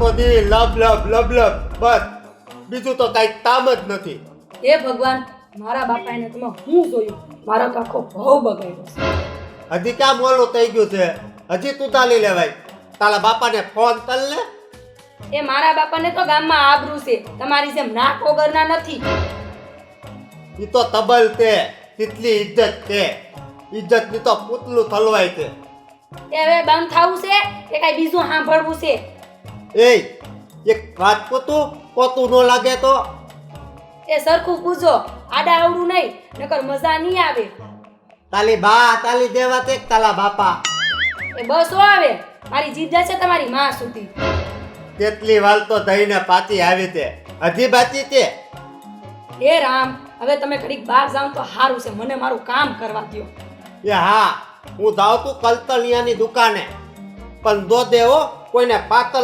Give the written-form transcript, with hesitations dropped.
આખો દી લબ લબ લબ લબ બસ, બીજું તો કઈ કામ જ નથી. હે ભગવાન, મારા બાપાને તમે હું જોયું, મારો તો આખો ભાવ બગાડ્યો છે. હજી ક્યાં મોડું થઈ ગયું છે? હજી તું ચાલી લેવાય. તારા બાપાને ફોન કર લે. એ મારા બાપાને તો ગામમાં આબરૂ છે, તમારી જેમ નાક વગરના નથી. ઈ તો તબલ તે, કેટલી ઇજ્જત છે. ઇજ્જત ની તો પૂતલું થલવાય છે. એ હવે બંધ થાવું છે કે કઈ બીજું સાંભળવું છે? એ એક વાત પોતું ન લાગે તો એ સરખું પૂછો, આડા આવડું નહીં, નકર મજા નહીં આવે. તાલી બા તાલી દેવા તે તાલા બાપા. એ બસ હો આવે, મારી જીદ્દ છે તમારી માં સુધી. કેટલી વાલ તો થઈને પાછી આવી તે, હજી બાકી તે. હે રામ, હવે તમે ઘડીક બહાર જાવ તો સારું છે, મને મારું કામ કરવા દ્યો. એ હા, હું જાઉં તું કલતલિયાની દુકાને, પણ દો દેવો કોઈને પાતળ